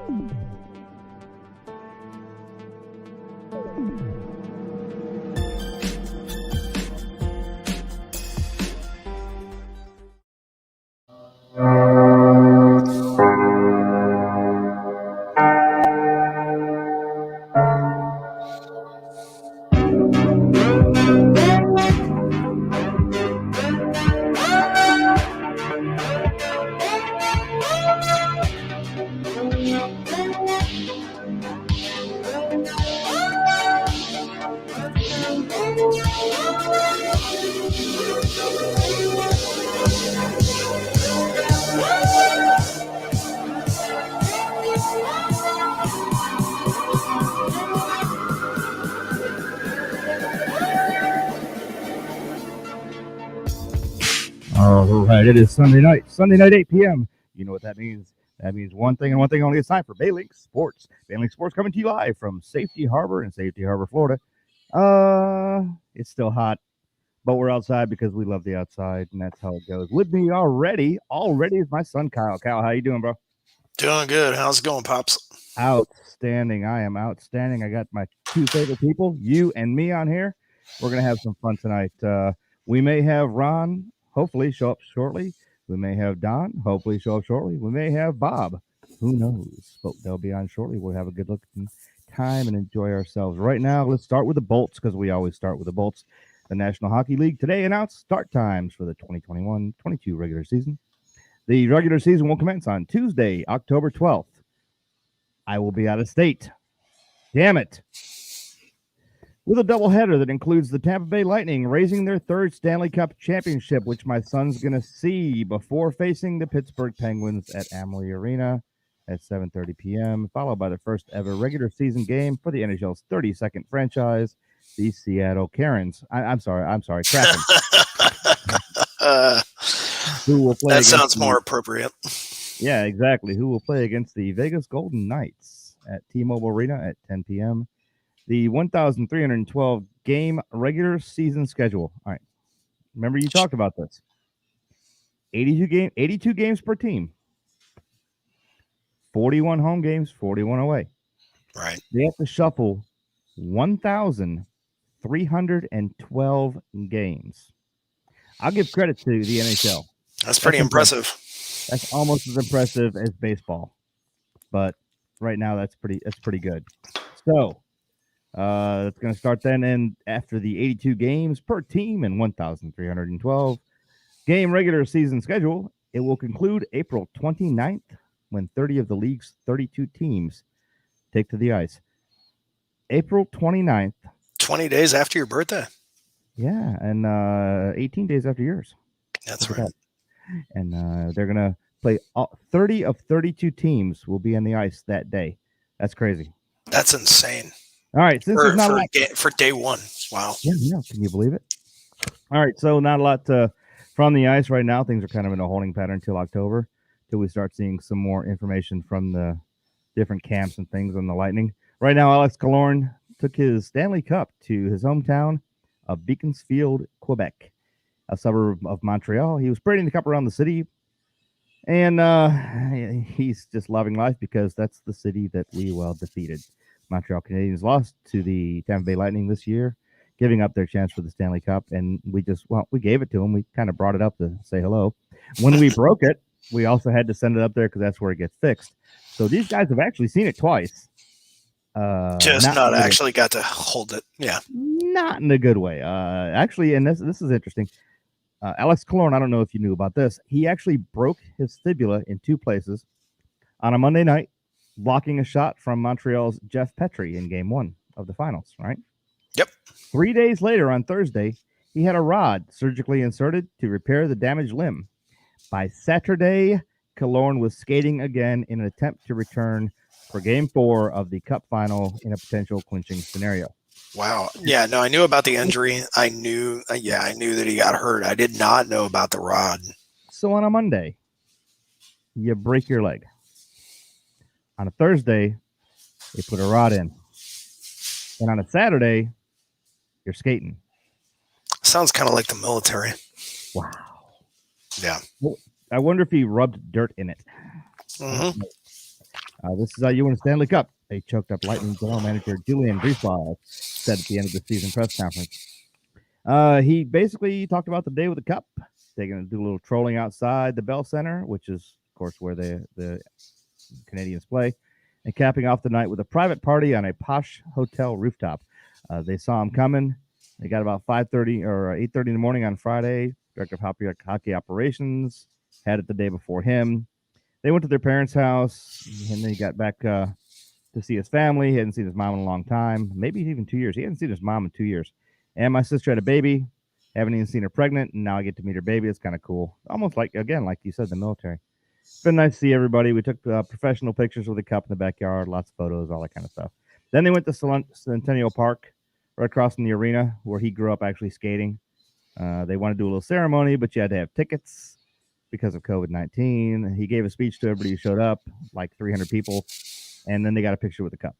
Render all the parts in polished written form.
All right, it is Sunday night, 8 p.m. You know what that means. That means one thing and one thing only. It's time for BayLink Sports. BayLink Sports coming to you live from Safety Harbor in Safety Harbor, Florida. It's still hot, but we're outside because we love the outside, and that's how it goes. With me already is my son, Kyle. Kyle, how you doing, bro? Doing good. How's it going, Pops? Outstanding. I am outstanding. I got my two favorite people, you and me, on here. We're going to have some fun tonight. We may have Ron, hopefully, show up shortly. We may have Don, hopefully, show up shortly. We may have Bob. Who knows? But they'll be on shortly. We'll have a good looking time and enjoy ourselves. Right now, let's start with the Bolts because we always start with the Bolts. The National Hockey League today announced start times for the 2021-22 regular season. The regular season will commence on Tuesday, October 12th. I will be out of state. Damn it. With a doubleheader that includes the Tampa Bay Lightning raising their third Stanley Cup championship, which my son's going to see before facing the Pittsburgh Penguins at Amalie Arena at 7:30 p.m., followed by the first ever regular season game for the NHL's 32nd franchise, the Seattle Karens. I'm sorry, Kraken. Who will play? That sounds more appropriate. Yeah, exactly. Who will play against the Vegas Golden Knights at T-Mobile Arena at 10 p.m. The 1,312 game regular season schedule. All right. Remember you talked about this. 82 games per team. 41 home games, 41 away. Right. They have to shuffle 1,312 games. I'll give credit to the NHL. That's pretty impressive. That's almost as impressive as baseball. But right now that's pretty good. So it's going to start then, and after the 82 games per team and 1,312 game regular season schedule, it will conclude April 29th when 30 of the league's 32 teams take to the ice. April 29th. 20 days after your birthday. Yeah, and 18 days after yours. That's right. And they're going to play 30 of 32 teams will be on the ice that day. That's crazy. That's insane. All right, since there's not for day one. Wow. Yeah, can you believe it? All right, so not a lot from the ice right now. Things are kind of in a holding pattern until October, till we start seeing some more information from the different camps and things on the Lightning. Right now, Alex Killorn took his Stanley Cup to his hometown of Beaconsfield, Quebec, a suburb of Montreal. He was parading the cup around the city, and he's just loving life because that's the city that we defeated. Montreal Canadiens lost to the Tampa Bay Lightning this year, giving up their chance for the Stanley Cup, and we gave it to them. We kind of brought it up to say hello. When we broke it, we also had to send it up there because that's where it gets fixed. So these guys have actually seen it twice. Just not actually got to hold it. Yeah. Not in a good way. Actually, and this is interesting. Alex Killorn, I don't know if you knew about this. He actually broke his fibula in two places on a Monday night, blocking a shot from Montreal's Jeff Petrie in Game 1 of the finals, right? Yep. 3 days later, on Thursday, he had a rod surgically inserted to repair the damaged limb. By Saturday, Killorn was skating again in an attempt to return for Game 4 of the Cup final in a potential clinching scenario. Wow. Yeah, no, I knew about the injury. I knew that he got hurt. I did not know about the rod. So on a Monday, you break your leg. On a Thursday, they put a rod in. And on a Saturday, you're skating. Sounds kind of like the military. Wow. Yeah. Well, I wonder if he rubbed dirt in it. Mm-hmm. This is how you win a Stanley Cup. A choked up Lightning general manager Julian Griesbach said at the end of the season press conference. He basically talked about the day with the cup. They're going to do a little trolling outside the Bell Center, which is, of course, where the Canadians play, and capping off the night with a private party on a posh hotel rooftop. They saw him coming. They got about 5:30 or 8:30 in the morning on Friday. Director of hockey operations had it the day before him. They went to their parents' house, and then he got back to see his family. He hadn't seen his mom in a long time, maybe even 2 years. He hadn't seen his mom in 2 years. And my sister had a baby. Haven't even seen her pregnant, and now I get to meet her baby. It's kind of cool. Almost like, again, like you said, the military. It's been nice to see everybody. We took professional pictures with the cup in the backyard, lots of photos, all that kind of stuff. Then they went to Centennial Park, right across from the arena where he grew up actually skating. They wanted to do a little ceremony, but you had to have tickets because of COVID-19. He gave a speech to everybody who showed up, like 300 people, and then they got a picture with the cup.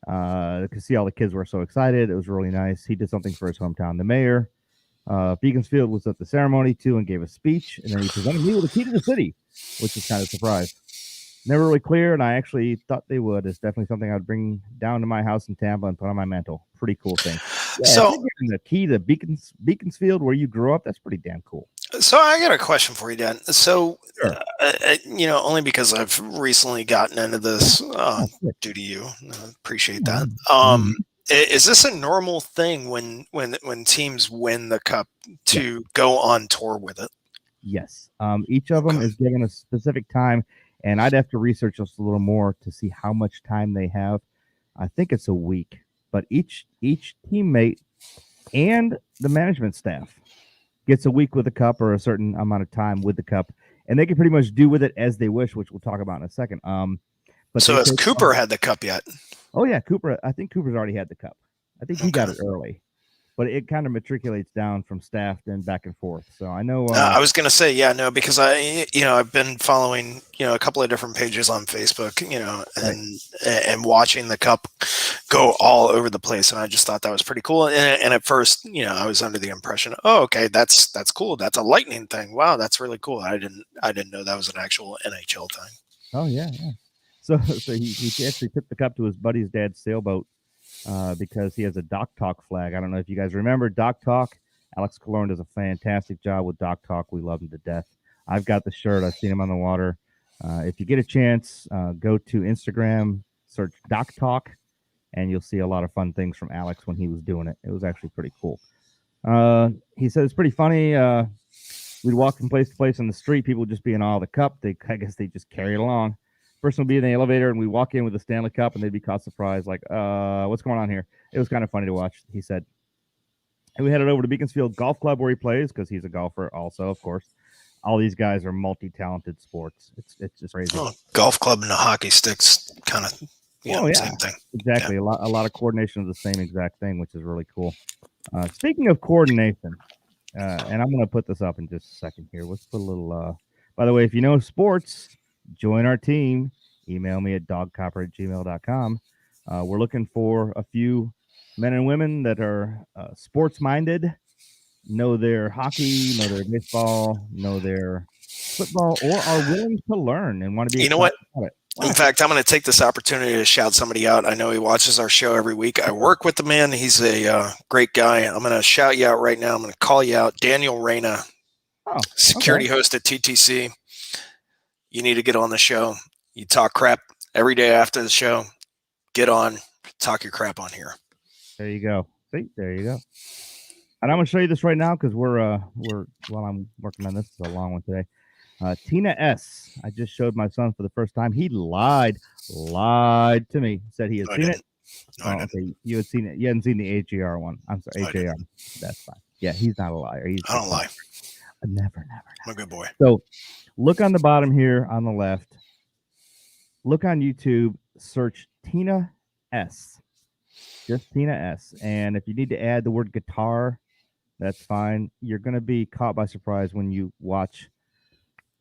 You could see all the kids were so excited. It was really nice. He did something for his hometown. The mayor, Beaconsfield, was at the ceremony too and gave a speech, and then he presented me with a key to the city, which was kind of a surprise. Never really clear, and I actually thought they would. It's definitely something I'd bring down to my house in Tampa and put on my mantle. Pretty cool thing. Yeah, so the key to Beaconsfield, where you grew up, that's pretty damn cool. So I got a question for you, Dan. So, sure. Only because I've recently gotten into this due to you. I appreciate that. Is this a normal thing when teams win the cup to go on tour with it? Yes. Each of them is given a specific time, and I'd have to research just a little more to see how much time they have. I think it's a week, but each teammate and the management staff gets a week with the cup or a certain amount of time with the cup, and they can pretty much do with it as they wish, which we'll talk about in a second. But so has Cooper had the cup yet? Oh yeah, Cooper. I think Cooper's already had the cup. I think he got it early, but it kind of matriculates down from staff then back and forth. So I know. I was gonna say because I've been following a couple of different pages on Facebook, and watching the cup go all over the place, and I just thought that was pretty cool. And at first, I was under the impression, oh, okay, that's cool. That's a Lightning thing. Wow, that's really cool. I didn't know that was an actual NHL thing. Oh yeah. So he actually took the cup to his buddy's dad's sailboat because he has a Doc Talk flag. I don't know if you guys remember Doc Talk. Alex Killorn does a fantastic job with Doc Talk. We love him to death. I've got the shirt. I've seen him on the water. If you get a chance, go to Instagram, search Doc Talk, and you'll see a lot of fun things from Alex when he was doing it. It was actually pretty cool. He said it's pretty funny. We'd walk from place to place on the street. People would just be in awe of the cup. I guess they just carry it along. Person would be in the elevator, and we walk in with the Stanley Cup, and they'd be caught surprised, like, what's going on here? It was kind of funny to watch, he said. And we headed over to Beaconsfield Golf Club where he plays because he's a golfer also, of course. All these guys are multi-talented sports. It's just crazy. Oh, golf club and a hockey sticks kind of same thing. Exactly. Yeah. A lot of coordination of the same exact thing, which is really cool. Speaking of coordination, and I'm going to put this up in just a second here. Let's put a little by the way, if you know sports, join our team. Email me at dogcopper@gmail.com. We're looking for a few men and women that are sports-minded, know their hockey, know their baseball, know their football, or are willing to learn and want to be. You know what? In fact, I'm going to take this opportunity to shout somebody out. I know he watches our show every week. I work with the man. He's a great guy. I'm going to shout you out right now. I'm going to call you out. Daniel Reyna, security host at TTC. You need to get on the show. You talk crap every day after the show. Get on, talk your crap on here. There you go. See, there you go. And I'm going to show you this right now because while I'm working on this, it's a long one today. Tina S. I just showed my son for the first time. He lied to me. Said he had seen it. No, okay. You had seen it. You hadn't seen the HAR one. I'm sorry, HAR. That's fine. Yeah, he's not a liar. I don't lie. Never. I'm a good boy. So look on the bottom here on the left. Look on YouTube. Search Tina S. Just Tina S. And if you need to add the word guitar, that's fine. You're going to be caught by surprise when you watch.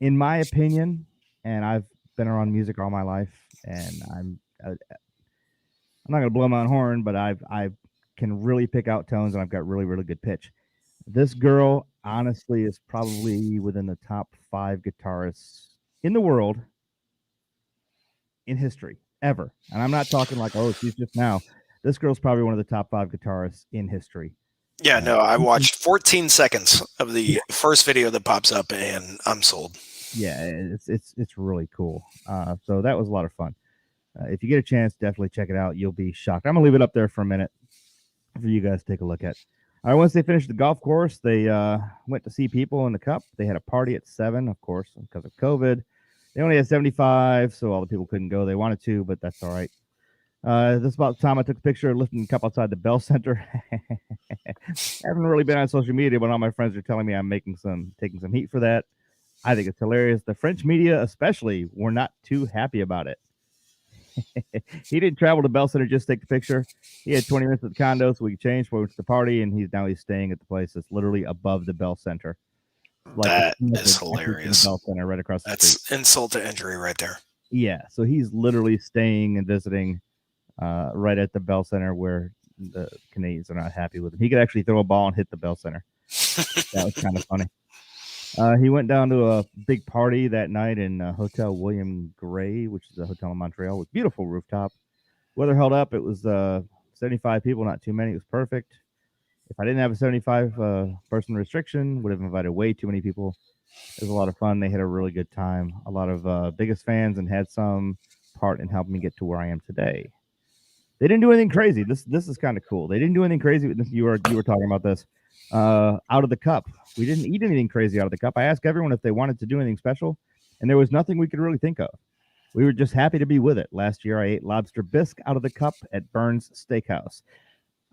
In my opinion, and I've been around music all my life, and I'm not going to blow my own horn, but I can really pick out tones, and I've got really, really good pitch. This girl, honestly, is probably within the top 5 guitarists in the world in history ever. And I'm not talking like, oh, she's just now. This girl's probably one of the top 5 guitarists in history. Yeah, no, I watched 14 seconds of the first video that pops up, and I'm sold. Yeah, it's really cool. So that was a lot of fun. If you get a chance, definitely check it out. You'll be shocked. I'm gonna leave it up there for a minute for you guys to take a look at. All right, once they finished the golf course, they went to see people in the Cup. They had a party at 7, of course, because of COVID. They only had 75, so all the people couldn't go. They wanted to, but that's all right. This is about the time I took a picture of lifting the Cup outside the Bell Center. Haven't really been on social media, but all my friends are telling me I'm taking some heat for that. I think it's hilarious. The French media, especially, were not too happy about it. He didn't travel to Bell Center just to take the picture. He had 20 minutes at the condo, so we could change for the party, and he's staying at the place that's literally above the Bell Center. That is hilarious. Bell Center right across the street. That's insult to injury right there. Yeah, so he's literally staying and visiting right at the Bell Center where the Canadians are not happy with him. He could actually throw a ball and hit the Bell Center. That was kind of funny. He went down to a big party that night in Hotel William Gray, which is a hotel in Montreal with beautiful rooftop. Weather held up. It was 75 people, not too many. It was perfect. If I didn't have a 75 person restriction, would have invited way too many people. It was a lot of fun. They had a really good time. A lot of biggest fans and had some part in helping me get to where I am today. They didn't do anything crazy. This is kind of cool. They didn't do anything crazy. You were talking about this. Out of the Cup. We didn't eat anything crazy out of the Cup. I asked everyone if they wanted to do anything special, and there was nothing we could really think of. We were just happy to be with it. Last year, I ate lobster bisque out of the Cup at Burns Steakhouse.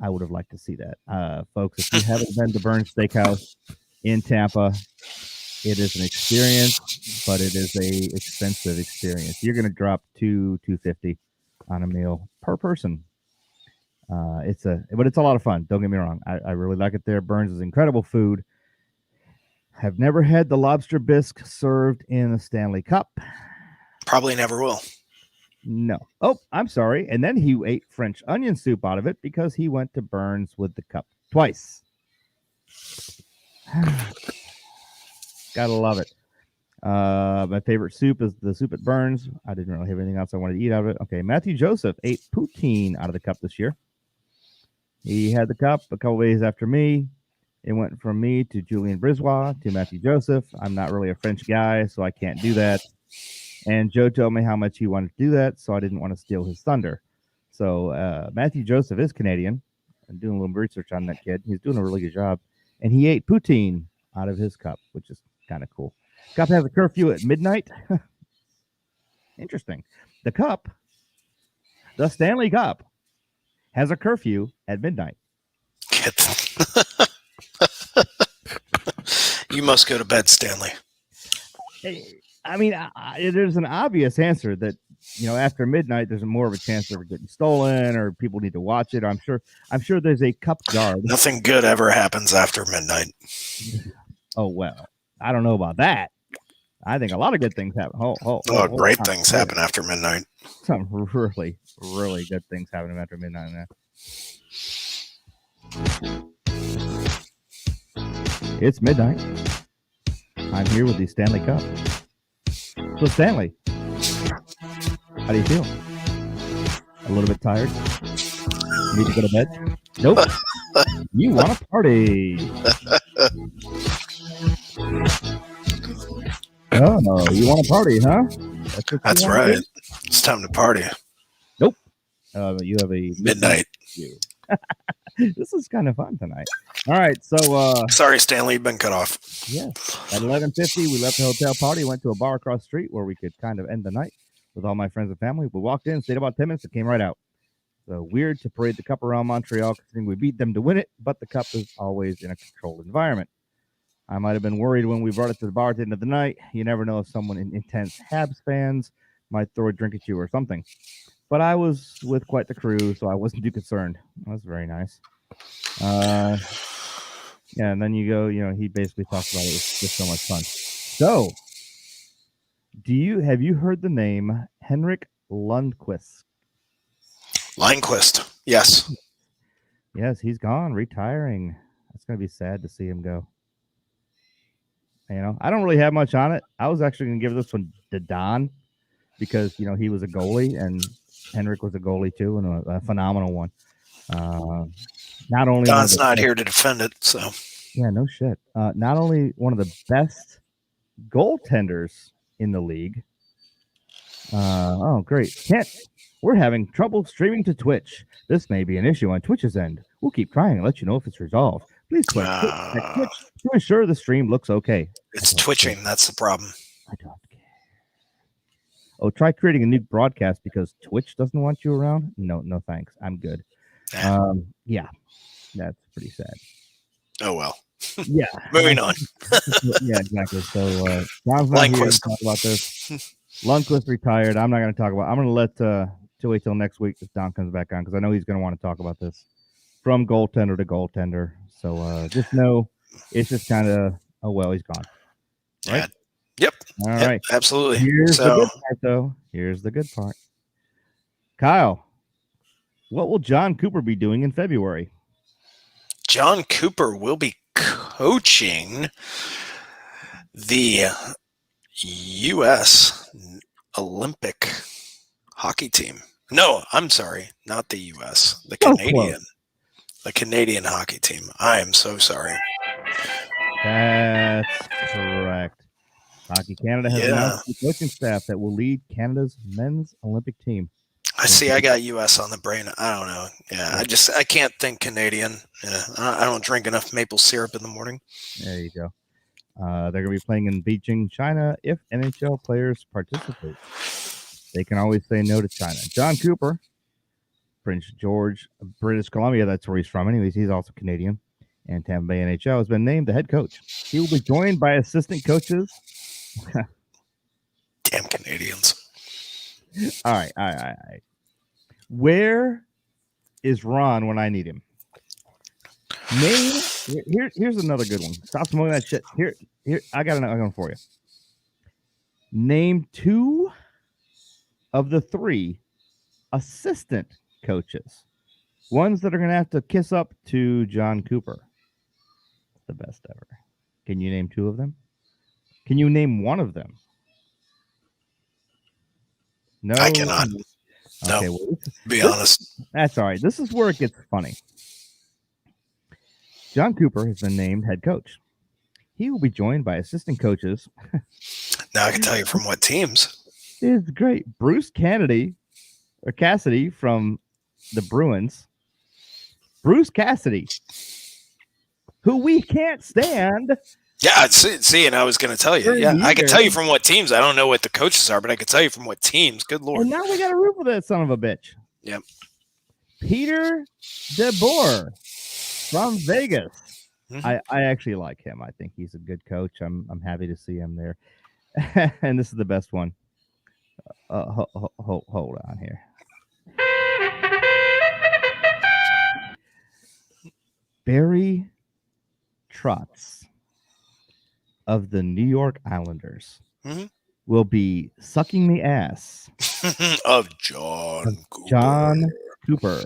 I would have liked to see that. Folks, if you haven't been to Burns Steakhouse in Tampa, it is an experience, but it is a expensive experience. You're going to drop $250 on a meal per person. But it's a lot of fun. Don't get me wrong. I really like it there. Burns is incredible food. Have never had the lobster bisque served in a Stanley Cup. Probably never will. No. Oh, I'm sorry. And then he ate French onion soup out of it because he went to Burns with the Cup twice. Gotta love it. My favorite soup is the soup at Burns. I didn't really have anything else I wanted to eat out of it. Okay, Matthew Joseph ate poutine out of the Cup this year. He had the Cup a couple days after me. It went from me to Julian Brisbois to Matthew Joseph. I'm not really a French guy, so I can't do that. And Joe told me how much he wanted to do that, so I didn't want to steal his thunder. So Matthew Joseph is Canadian. I'm doing a little research on that kid. He's doing a really good job. And he ate poutine out of his Cup, which is kind of cool. Cup has a curfew at midnight. Interesting. The Cup, the Stanley Cup, has a curfew at midnight. You must go to bed, Stanley. I mean, there's an obvious answer that, after midnight, there's more of a chance of it getting stolen or people need to watch it. I'm sure there's a Cup guard. Nothing good ever happens after midnight. Oh, well, I don't know about that. I think a lot of good things happen. Great things happen after midnight. Some really, really good things happen after midnight, man. It's midnight. I'm here with the Stanley Cup. So, Stanley, how do you feel? A little bit tired? You need to go to bed? Nope. You want to party. Oh, you want to party, huh? That's right. It's time to party. Nope. You have a midnight. This is kind of fun tonight. All right, so sorry, Stanley, you've been cut off. Yes. At 11:50, we left the hotel party, went to a bar across the street where we could kind of end the night with all my friends and family. We walked in, stayed about 10 minutes, and came right out. So weird to parade the Cup around Montreal, considering we beat them to win it, but the Cup is always in a controlled environment. I might have been worried when we brought it to the bar at the end of the night. You never know if someone in intense Habs fans might throw a drink at you or something. But I was with quite the crew, so I wasn't too concerned. That was very nice. Yeah, and then you go, he basically talks about it. It's just so much fun. So, have you heard the name Henrik Lundqvist? Lundqvist, yes. Yes, he's gone, retiring. It's going to be sad to see him go. I don't really have much on it. I was actually going to give this one to Don because he was a goalie and Henrik was a goalie too, and a phenomenal one. Not only Don's not here to defend it, so yeah, no shit. Not only one of the best goaltenders in the league. Oh, great. We're having trouble streaming to Twitch. This may be an issue on Twitch's end. We'll keep trying and let you know if it's resolved. Please click Twitch to ensure the stream looks okay. It's twitching. That's the problem. I don't care. Oh, try creating a new broadcast because Twitch doesn't want you around? No thanks. I'm good. Yeah, that's pretty sad. Oh, well. Yeah. Moving on. Yeah, exactly. So, John's not here to talk about this. Lundqvist retired. I'm not going to talk about it. I'm going to let wait till next week if Don comes back on because I know he's going to want to talk about this from goaltender to goaltender. So just know it's just kind of, oh, well, he's gone. Right? Yep. All right. Absolutely. Here's the good part, though. Here's the good part. Kyle, what will John Cooper be doing in February? John Cooper will be coaching the U.S. Olympic hockey team. No, I'm sorry, not the U.S. The Canadian hockey team. I am so sorry. That's correct. Hockey Canada has announced the coaching staff that will lead Canada's men's Olympic team. I got U.S. on the brain. I don't know. Yeah, I can't think Canadian. Yeah, I don't drink enough maple syrup in the morning. There you go. They're going to be playing in Beijing, China. If NHL players participate, they can always say no to China. John Cooper, Prince George, British Columbia. That's where he's from. Anyways, he's also Canadian. And Tampa Bay NHL has been named the head coach. He will be joined by assistant coaches. Damn Canadians. All right. Where is Ron when I need him? Here's another good one. Stop smoking that shit. Here, I got another one for you. Name 2 of the 3 assistant coaches. Ones that are going to have to kiss up to John Cooper. The best ever. Can you name 2 of them? Can you name 1 of them? No, I cannot. Okay, no, well, be honest. That's all right. This is where it gets funny. John Cooper has been named head coach. He will be joined by assistant coaches. Now I can tell you from what teams. It's great. Bruce Cassidy from the Bruins. Bruce Cassidy, who we can't stand. Yeah, see, and I was going to tell you. Yeah, I can tell you from what teams. I don't know what the coaches are, but I can tell you from what teams. Good Lord. And now we got to root for that son of a bitch. Yep. Peter DeBoer from Vegas. Mm-hmm. I actually like him. I think he's a good coach. I'm happy to see him there. And this is the best one. Hold on here. Barry Trotz of the New York Islanders will be sucking the ass of John Cooper. John Cooper.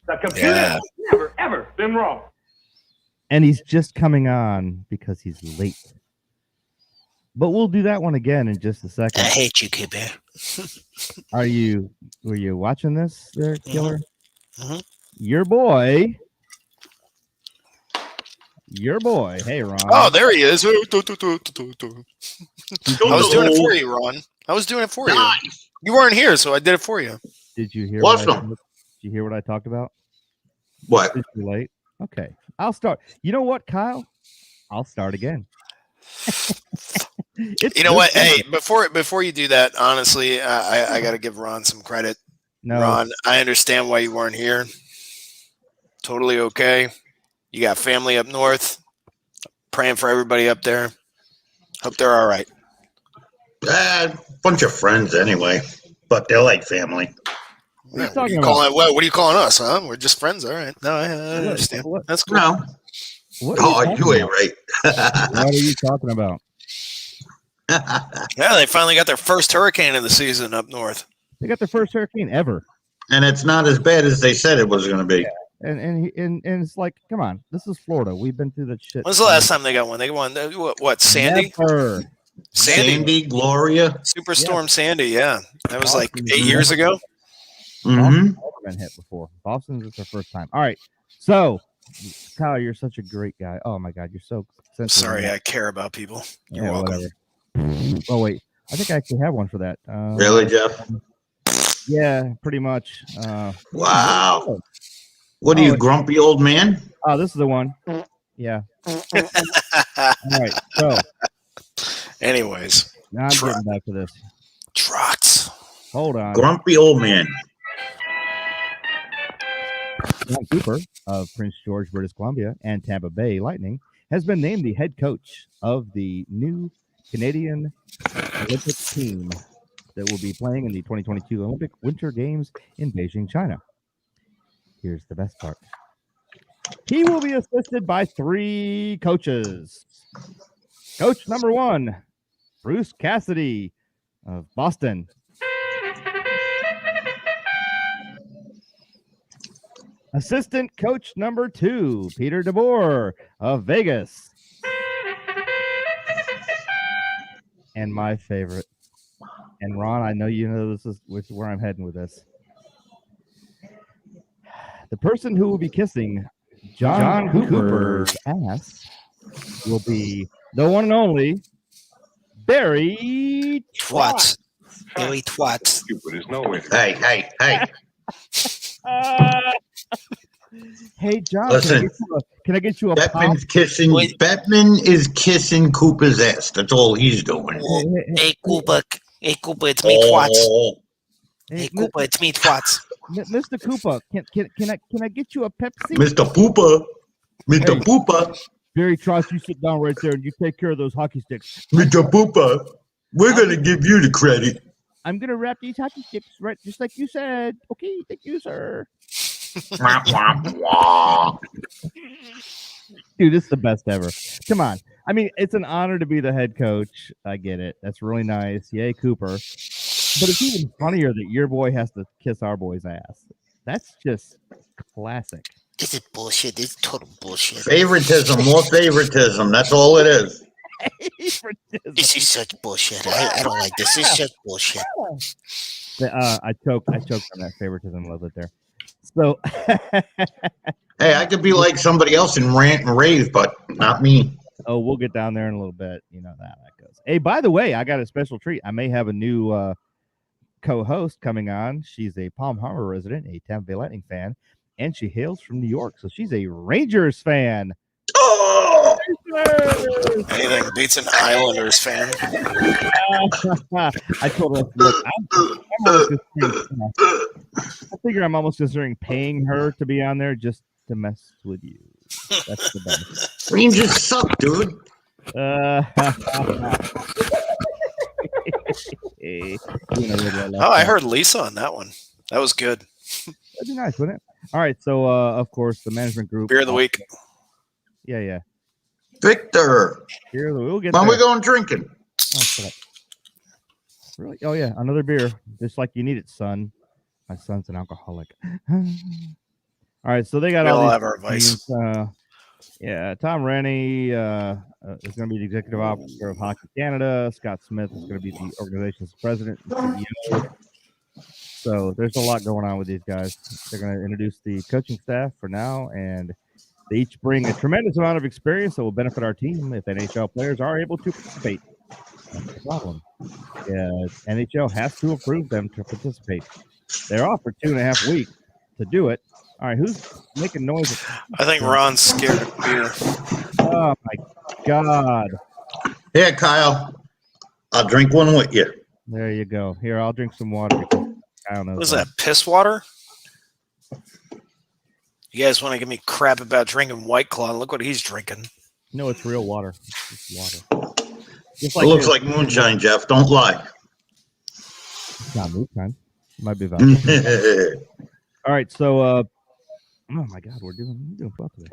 The computer has never, ever been wrong. And he's just coming on because he's late. But we'll do that one again in just a second. I hate you, Cooper. Were you watching this there, Killer? Mm-hmm. Your boy. Hey, Ron. Oh, there he is. I was doing it for you, Ron. I was doing it for you. You weren't here, so I did it for you. Did you hear? Welcome. Did you hear what I talked about? What? It's too late. Okay, I'll start. You know what, Kyle? I'll start again. You know what? Hey, before you do that, honestly, I got to give Ron some credit. No, Ron, I understand why you weren't here. Totally okay. You got family up north. Praying for everybody up there. Hope they're all right. Bunch of friends anyway, but they're like family. What are you calling us, huh? We're just friends, all right. No, I understand. That's cool. No. You ain't right. What are you talking about? Yeah, they finally got their first hurricane of the season up north. They got their first hurricane ever. And it's not as bad as they said it was going to be. Yeah. And it's like, come on, this is Florida. We've been through that shit. When's the last time they got one? They got one. What? Sandy? Never. Sandy, Gloria. Superstorm Sandy. Yeah, that was like Boston 8 years ago. Mm-hmm. Boston's never been hit before. Boston's is their first time. All right. So, Kyle, you're such a great guy. Oh my God, you're so sensitive. Sorry, I care about people. You're welcome. Whatever. Oh wait, I think I actually have one for that. Really, Jeff? Yeah, pretty much. Wow. What are you, grumpy old man? Oh, this is the one. Yeah. All right. So, anyways, now I'm getting back to this. Trots. Hold on. Grumpy old man. John Cooper of Prince George, British Columbia, and Tampa Bay Lightning has been named the head coach of the new Canadian Olympic team that will be playing in the 2022 Olympic Winter Games in Beijing, China. Here's the best part. He will be assisted by 3 coaches. Coach number 1, Bruce Cassidy of Boston. Assistant coach number 2, Peter DeBoer of Vegas. And my favorite, and Ron, I know you know this is where I'm heading with this. The person who will be kissing John Cooper's ass will be the one and only Barry Twats. Barry Twats. There's no way. Hey. Hey, John, Listen, can I get you a pop? Bettman is kissing Cooper's ass. That's all he's doing. Hey, Cooper, it's me, Twats. Oh, Hey, Cooper, it's me, Twats. Mr. Cooper, can I get you a Pepsi? Mr. Pooper. Mr. Hey. Pooper. Barry Trotz, you sit down right there and you take care of those hockey sticks. Mr. Pooper. We're going to give you the credit. I'm going to wrap these hockey sticks right just like you said. Okay, thank you, sir. Dude, this is the best ever. Come on. I mean, it's an honor to be the head coach. I get it. That's really nice. Yay, Cooper. But it's even funnier that your boy has to kiss our boy's ass. That's just classic. This is bullshit. This is total bullshit. Favoritism, more favoritism. That's all it is. This is such bullshit. I don't like this. This is such bullshit. I choked on that favoritism a little bit there. So, Hey, I could be like somebody else and rant and rave, but not me. oh, we'll get down there in a little bit. You know how that goes. Hey, by the way, I got a special treat. I may have a new co-host coming on. She's a Palm Harbor resident, a Tampa Bay Lightning fan, and she hails from New York, so she's a Rangers fan. Oh! Anything beats an Islanders fan. I told her, look, I figure I'm almost considering paying her to be on there just to mess with you. That's the best. Rangers suck, dude. Oh, I heard Lisa on that one. That was good. That'd be nice, wouldn't it? All right, so of course the management group. Beer of the week. Yeah. Victor. Here we'll get. When there. we going drinking? Oh, shut up. Really? Oh yeah, another beer, just like you need it, son. My son's an alcoholic. All right, so they got We all all these have our vice. things, yeah, Tom Rennie is going to be the executive officer of Hockey Canada. Scott Smith is going to be the organization's president and CEO. So there's a lot going on with these guys. They're going to introduce the coaching staff for now, and they each bring a tremendous amount of experience that will benefit our team if NHL players are able to participate. That's the problem. Yeah, NHL has to approve them to participate. They're off for 2.5 weeks to do it. All right, who's making noise? I think Ron's scared of beer. Oh my God! Here, Kyle. I'll drink one with you. There you go. Here, I'll drink some water because I don't know. What is that, piss water? You guys want to give me crap about drinking White Claw? Look what he's drinking. No, it's real water. It's water. Just like It looks like moonshine, Jeff. Don't lie. It's not moonshine. It might be vodka. All right, so oh my God, we're doing well today.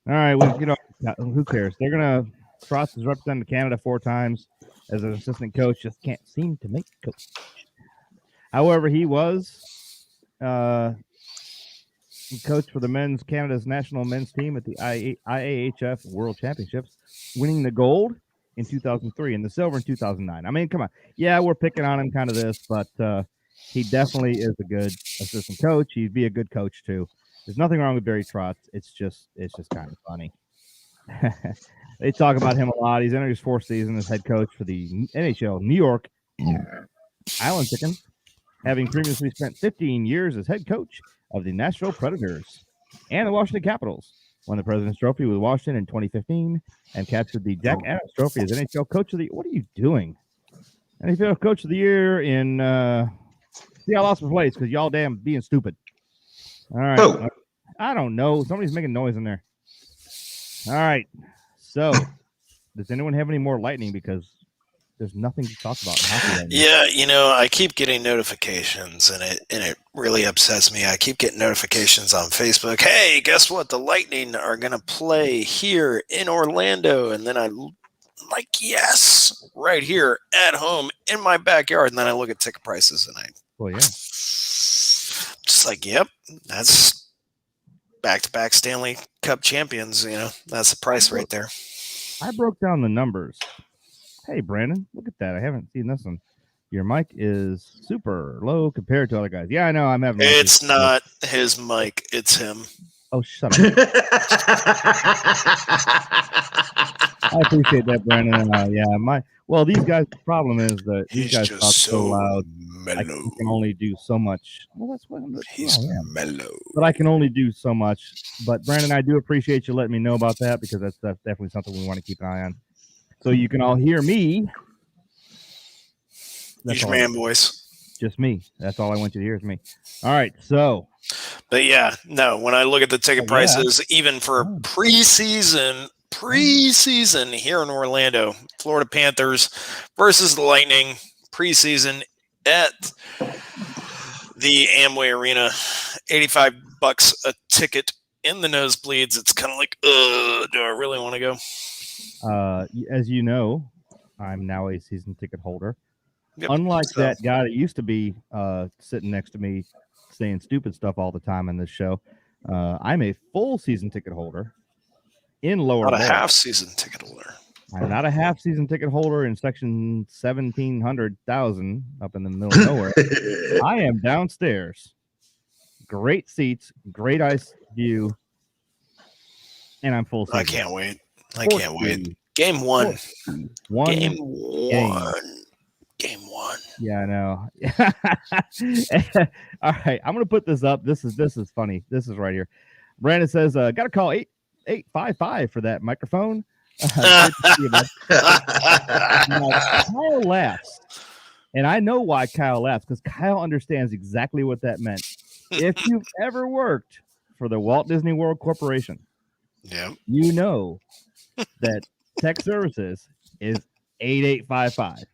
All right, well, who cares? They're gonna. Frost has represented Canada 4 times as an assistant coach. Just can't seem to make coach. However, he was coach for the Canada's national men's team at the IAHF World Championships, winning the gold in 2003 and the silver in 2009. I mean, come on. Yeah, we're picking on him kind of this, but he definitely is a good assistant coach. He'd be a good coach too. There's nothing wrong with Barry Trotz. It's just kind of funny. They talk about him a lot. He's entered his 4th season as head coach for the NHL New York Island Chickens, having previously spent 15 years as head coach of the Nashville Predators and the Washington Capitals. Won the President's Trophy with Washington in 2015 and captured the Jack Adams Trophy as NHL Coach of the Year. What are you doing? NHL Coach of the Year in see, I lost my place because y'all damn being stupid. All right. Who? I don't know. Somebody's making noise in there. All right. So, does anyone have any more lightning? Because there's nothing to talk about in hockey right now. Yeah, you know, I keep getting notifications, and it really upsets me. I keep getting notifications on Facebook. Hey, guess what? The Lightning are gonna play here in Orlando, and then I'm like, yes, right here at home in my backyard. And then I look at ticket prices, and Well, yeah. just like, yep, that's back-to-back Stanley Cup champions. You know, that's the price right there. I broke down the numbers. Hey, Brandon, look at that. I haven't seen this one. Your mic is super low compared to other guys. Yeah, I know. I'm having. It's not his mic. It's him. Oh, shut up. I appreciate that, Brandon. Well, these guys. The problem is that these guys talk so loud. I can only do so much. Well, that's what he's mellow. But I can only do so much. But Brandon, I do appreciate you letting me know about that because that's definitely something we want to keep an eye on. So you can all hear me. Use your man voice. Just me. That's all I want you to hear is me. All right. So. But yeah, no, when I look at the ticket prices, even for preseason here in Orlando, Florida Panthers versus the Lightning preseason at the Amway Arena, $85 a ticket in the nosebleeds. It's kind of like, do I really want to go? As you know, I'm now a season ticket holder. Yep. Unlike that guy that used to be sitting next to me saying stupid stuff all the time in this show, I'm a full season ticket holder in lower. Not a half season ticket holder. I'm not a half season ticket holder in section 1700,000 up in the middle of nowhere. I am downstairs. Great seats, great ice view, and I'm full season. I can't wait. Game one. Game one. Yeah, I know. All right, I'm gonna put this up. This is funny. This is right here. Brandon says, "Got to call 8855 for that microphone." Kyle laughs, and I know why Kyle laughs because Kyle understands exactly what that meant. If you've ever worked for the Walt Disney World Corporation, you know that tech services is 8855.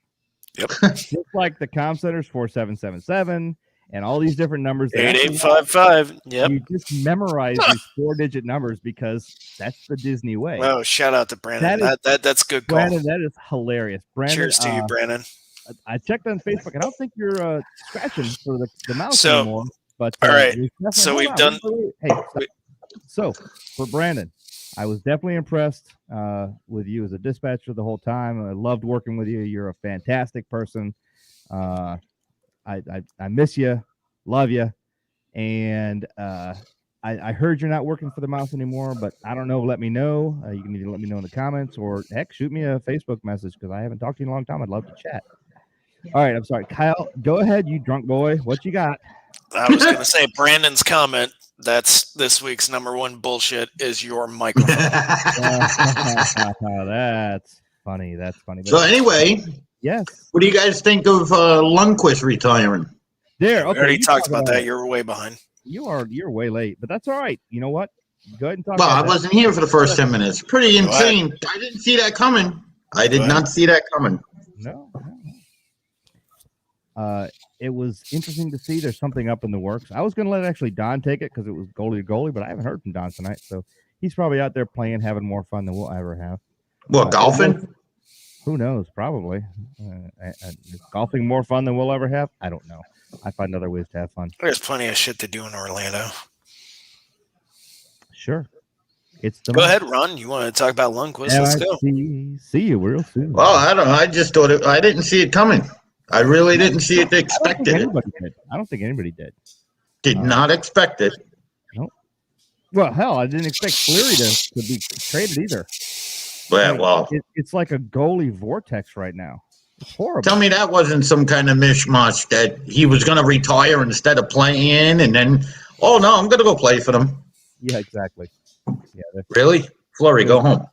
Yep. Just like the comm center's 4777 and all these different numbers. 8855. Yep. You just memorize these 4-digit numbers because that's the Disney way. Oh, shout out to Brandon. That's good call. Brandon, that is hilarious. Brandon, cheers to you, Brandon. I checked on Facebook. I don't think you're scratching for the mouse anymore. But all right. So we've done. So for Brandon, I was definitely impressed with you as a dispatcher the whole time. I loved working with you. You're a fantastic person. I miss you, love you, and I heard you're not working for the mouse anymore, but I don't know. Let me know. You can either let me know in the comments or heck, shoot me a Facebook message because I haven't talked to you in a long time. I'd love to chat. All right, I'm sorry, Kyle. Go ahead, you drunk boy. What you got? I was going to say Brandon's comment. That's this week's number one bullshit is your microphone. That's funny. That's funny. So anyway, yes. What do you guys think of Lundqvist retiring? There. Okay. We already talked about that. You're way behind. You're way late, but that's all right. You know what? Go ahead and talk. Well, I wasn't here for the first 10 minutes. Pretty insane. I didn't see that coming. I did not see that coming. No. It was interesting to see there's something up in the works. I was going to let actually Don take it because it was goalie to goalie, but I haven't heard from Don tonight. So he's probably out there playing, having more fun than we'll ever have. What, golfing? Who knows? Probably. Is golfing more fun than we'll ever have? I don't know. I find other ways to have fun. There's plenty of shit to do in Orlando. Sure. It's the Go ahead, Ron. You want to talk about Lundqvist? Let's go. See you real soon. Well, I don't know. I just thought I didn't see it coming. I really didn't see it. Expected it. I don't think anybody did. Did not expect it. Nope. Well, hell, I didn't expect Fleury to be traded either. Well, it's like a goalie vortex right now. It's horrible. Tell me that wasn't some kind of mishmash that he was going to retire instead of playing, and then, oh no, I'm going to go play for them. Yeah, exactly. Yeah. Really? Fleury, go home.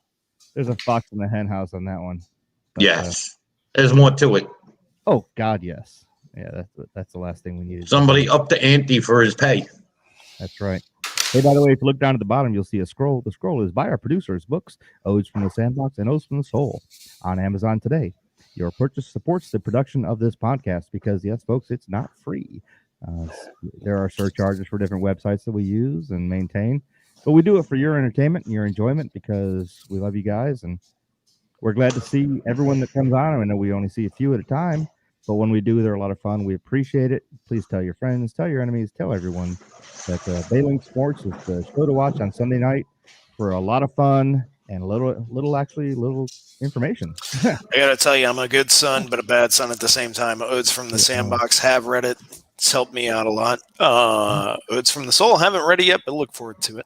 There's a fox in the hen house on that one. But, yes. There's more to it. Oh, God, yes. Yeah, that's the last thing we needed. Somebody up the ante for his pay. That's right. Hey, by the way, if you look down at the bottom, you'll see a scroll. The scroll is by our producers' books, Odes from the Sandbox and Odes from the Soul, on Amazon today. Your purchase supports the production of this podcast because, yes, folks, it's not free. There are surcharges for different websites that we use and maintain, but we do it for your entertainment and your enjoyment because we love you guys, and we're glad to see everyone that comes on. I know we only see a few at a time, but when we do, they're a lot of fun. We appreciate it. Please tell your friends, tell your enemies, tell everyone that BayLink Sports is the show to watch on Sunday night for a lot of fun and little information. I gotta tell you, I'm a good son, but a bad son at the same time. Odes from the Sandbox, have read it. It's helped me out a lot. Odes from the Soul, haven't read it yet, but look forward to it.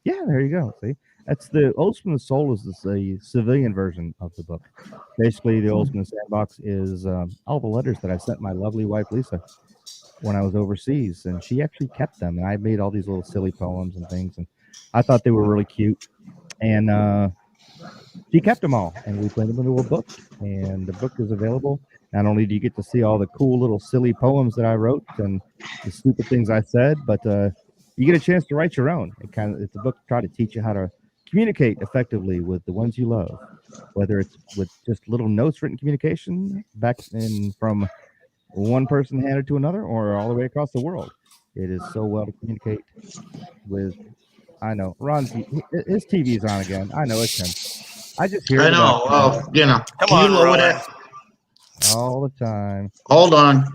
Yeah, there you go. See, that's the Odes from the Soul is the civilian version of the book. Basically, the Odes from the Sandbox is all the letters that I sent my lovely wife Lisa when I was overseas, and she actually kept them. And I made all these little silly poems and things, and I thought they were really cute. And she kept them all, and we put them into a book. And the book is available. Not only do you get to see all the cool little silly poems that I wrote and the stupid things I said, but you get a chance to write your own. It's a book to try to teach you how to communicate effectively with the ones you love, whether it's with just little notes, written communication back in from one person handed to another, or all the way across the world. It is so well to communicate with. I know Ron's his TV's on again. I know it's him. I just hear. I know. Well, Come on, lower Ron. that all the time. Hold on.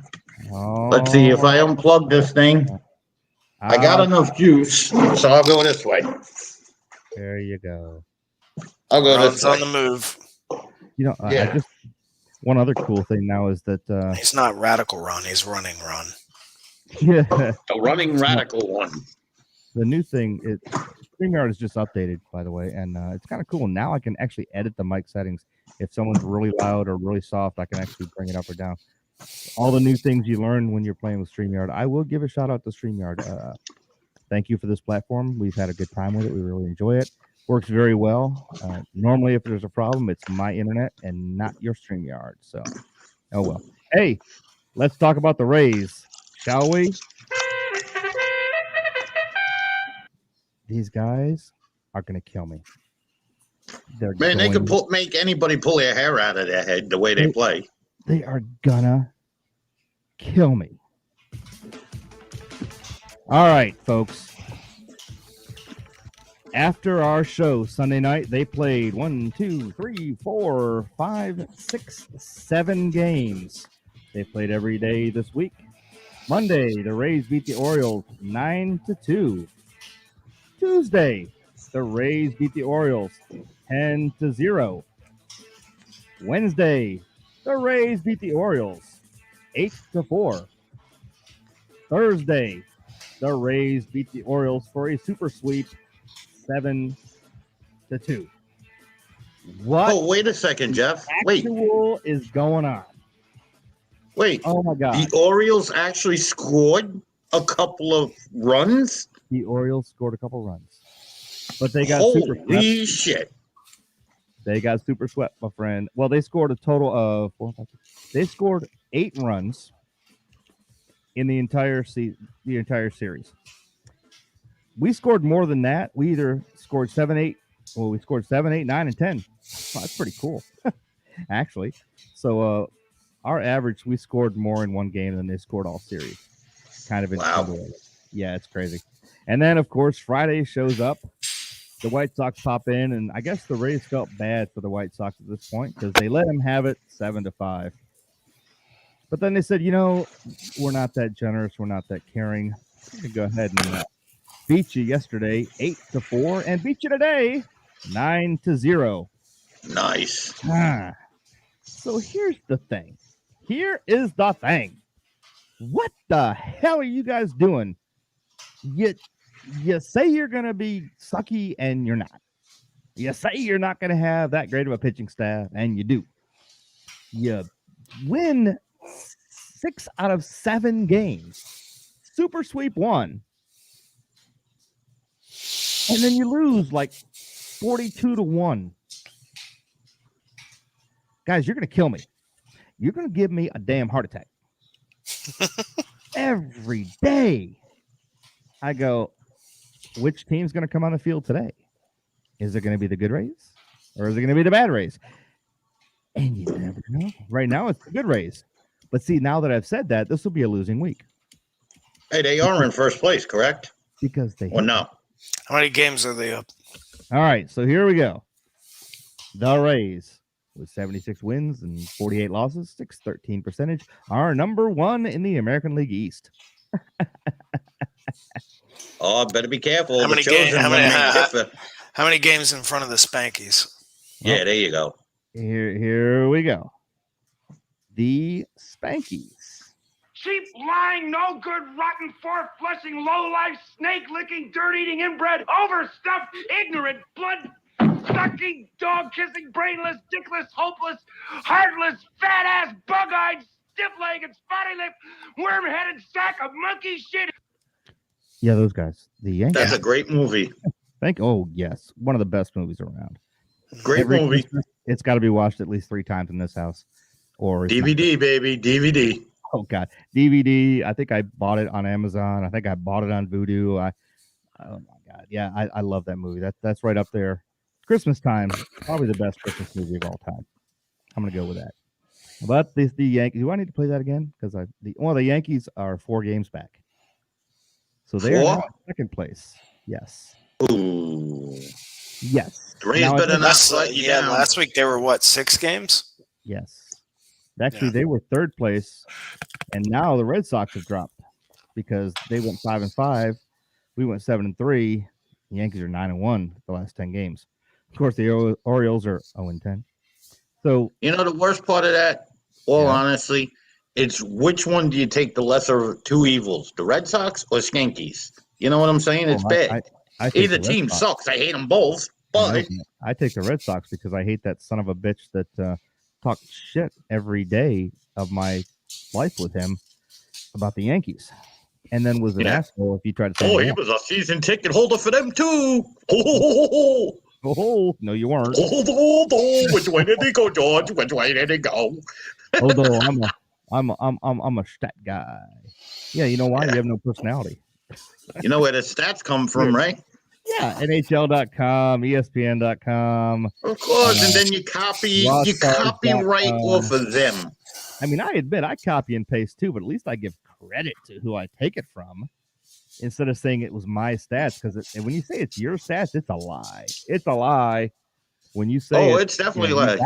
Oh, Let's see if I unplug this thing. I got enough juice, so I'll go this way. There you go. I'll go Ron's this way. on the move. You know, Yeah. I just one other cool thing now is that He's not radical, Ron. He's running, Ron. yeah, The running radical one. the new thing StreamYard is just updated, by the way, and it's kind of cool. Now I can actually edit the mic settings. If someone's really loud or really soft, I can actually bring it up or down. All the new things you learn when you're playing with StreamYard. I will give a shout out to StreamYard. Thank you for this platform. We've had a good time with it. We really enjoy it. Works very well. Normally, if there's a problem, it's my internet and not your StreamYard. So, oh well. Hey, let's talk about the Rays, shall we? These guys are going to kill me. Man, they could make anybody pull their hair out of their head the way they play. They are gonna kill me. All right, folks. After our show Sunday night, they played 1, 2, 3, 4, 5, 6, 7 games. They played every day this week. Monday, the Rays beat the Orioles 9-2. Tuesday, the Rays beat the Orioles 10-0. Wednesday, the Rays beat the Orioles 8-4. Thursday, the Rays beat the Orioles for a super sweep 7-2. What? Oh, wait a second, Jeff. Wait. Actual is going on? Wait. Oh my God. The Orioles actually scored a couple of runs? The Orioles scored a couple runs, but they got super swept. Holy shit. They got super swept, my friend. Well, they scored a total of 4, 5, 6. They scored 8 runs in the entire series. We scored more than that. We either scored 7, 8. Well, we scored 7, 8, 9, and 10. Well, that's pretty cool, actually. So our average, we scored more in one game than they scored all series. Kind of incredible. Yeah, it's crazy. And then, of course, Friday shows up. The White Sox pop in, and I guess the Rays felt bad for the White Sox at this point because they let them have it 7-5. But then they said, we're not that generous. We're not that caring. We're going to go ahead and beat you yesterday 8-4 and beat you today 9-0. Nice. So here's the thing. Here is the thing. What the hell are you guys doing? You say you're going to be sucky and you're not. You say you're not going to have that great of a pitching staff and you do. You win 6 out of 7 games. Super sweep 1. And then you lose like 42-1. Guys, you're going to kill me. You're going to give me a damn heart attack. Every day I go, which team's going to come on the field today? Is it going to be the good Rays or is it going to be the bad Rays? And you never know. Right now it's the good Rays. But see, now that I've said that, this will be a losing week. Hey, they are in first place, correct? Because they Or no? How many games are they up? All right, so here we go. The Rays with 76 wins and 48 losses, 613 percentage, are number 1 in the American League East. Oh, better be careful. How many games in front of the Spankies? Yeah, there you go. Here we go. The Spankies. Cheap, lying, no good, rotten, four-flushing, low-life, snake-licking, dirt-eating, inbred, overstuffed, ignorant, blood-sucking, dog-kissing, brainless, dickless, hopeless, heartless, fat-ass, bug-eyed, stiff-legged, spotty-lipped, worm-headed sack of monkey shit. Yeah, those guys. The Yankees. That's a great movie. Oh, yes. One of the best movies around. Great Every movie. Christmas, it's got to be watched at least 3 times in this house. Or it's DVD, baby. DVD. Oh God, DVD. I think I bought it on Amazon. I think I bought it on Vudu. Oh my God, yeah, I love that movie. That's right up there. Christmas time, probably the best Christmas movie of all time. I'm gonna go with that. But the Yankees. Do I need to play that again? Because the Yankees are 4 games back, so they are now in second place. Yes. Ooh. Yes. The Rays better not let you down. Last week they were what, 6 games? Yes. Actually, they were 3rd place, and now the Red Sox have dropped because they went 5-5. We went 7-3. The Yankees are 9-1 the last 10 games. Of course, the Orioles are 0-10. So you know the worst part of that, honestly, it's which one do you take the lesser of 2 evils, the Red Sox or Skankies? You know what I'm saying? It's bad. Either team sucks. I hate them both, but I take the Red Sox because I hate that son of a bitch that talked shit every day of my life with him about the Yankees, and then was an asshole if you tried to say, he was a season ticket holder for them too. Oh, no, you weren't. Which way did he go, George? Which way did he go? Although I'm a stat guy. Yeah, you know why? You have no personality. You know where the stats come from, right? Yeah, NHL.com, ESPN.com. Of course, and then you copyright off of them. I mean, I admit I copy and paste too, but at least I give credit to who I take it from instead of saying it was my stats. Because when you say it's your stats, it's a lie. It's a lie. When you say it's definitely a lie.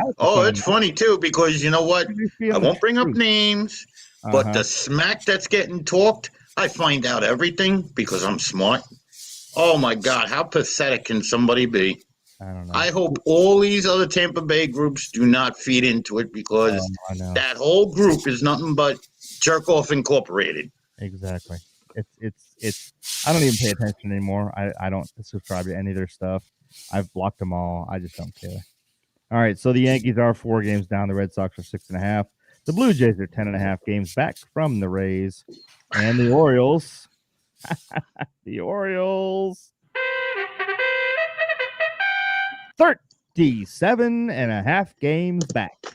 It's funny too because you know what? I won't bring up names, but the smack that's getting talked, I find out everything because I'm smart. Oh my God, how pathetic can somebody be? I don't know. I hope all these other Tampa Bay groups do not feed into it because that whole group is nothing but Jerk Off Incorporated. Exactly. It's I don't even pay attention anymore. I don't subscribe to any of their stuff. I've blocked them all. I just don't care. All right, so the Yankees are 4 games down. The Red Sox are 6.5. The Blue Jays are 10.5 games back from the Rays. And the Orioles. The Orioles 37.5 games back.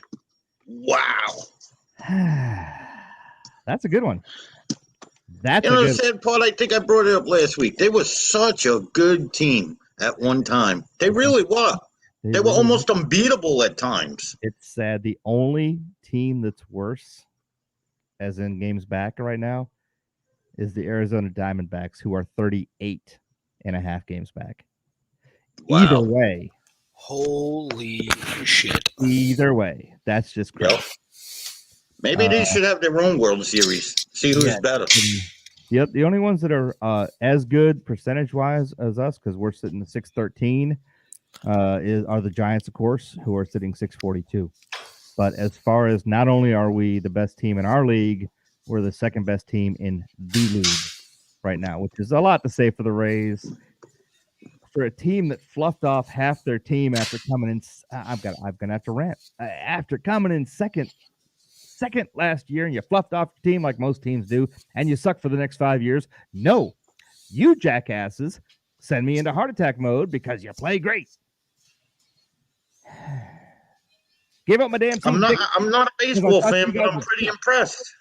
Wow. That's a good one. The sad part, I think I brought it up last week. They were such a good team at one time. They really were. They were almost unbeatable at times. It's sad. The only team that's worse, as in games back right now, is the Arizona Diamondbacks, who are 38.5 games back. Wow. Either way. Holy shit. Either way. That's just crazy. Yep. Maybe they should have their own World Series. See who's better. Yep, the only ones that are as good percentage-wise as us, because we're sitting at 613, are the Giants, of course, who are sitting 642. But as far as not only are we the best team in our league, we're the second best team in the league right now, which is a lot to say for the Rays. For a team that fluffed off half their team after coming in, I'm gonna have to rant. After coming in second last year, and you fluffed off your team like most teams do, and you suck for the next 5 years. No, you jackasses send me into heart attack mode because you play great. Give up my damn team. I'm not a baseball fan, but I'm pretty impressed.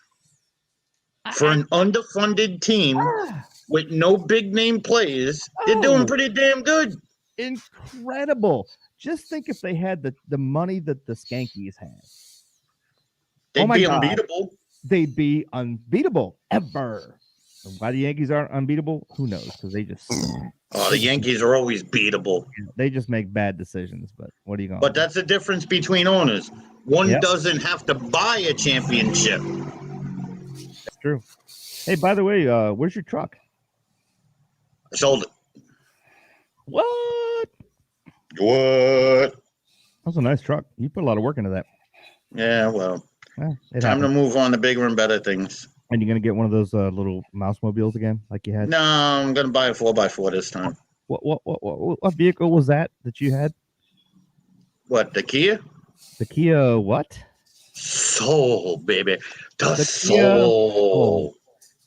For an underfunded team with no big name players, they're doing pretty damn good. Incredible. Just think if they had the money that the Skankies had. They'd be unbeatable. They'd be unbeatable ever. And why the Yankees aren't unbeatable, who knows? Because they just the Yankees are always beatable. They just make bad decisions. But what are you going? But that's the difference between owners. One doesn't have to buy a championship. That's true. Hey, by the way, where's your truck? I sold it. What? What? That's a nice truck. You put a lot of work into that. Yeah, well, it time happens. to move on to bigger and better things. And you're gonna get one of those little mouse mobiles again, like you had? No, I'm gonna buy a 4x4 this time. What vehicle was that you had? What, the Kia? The Kia what? Soul, baby. The Kia Soul.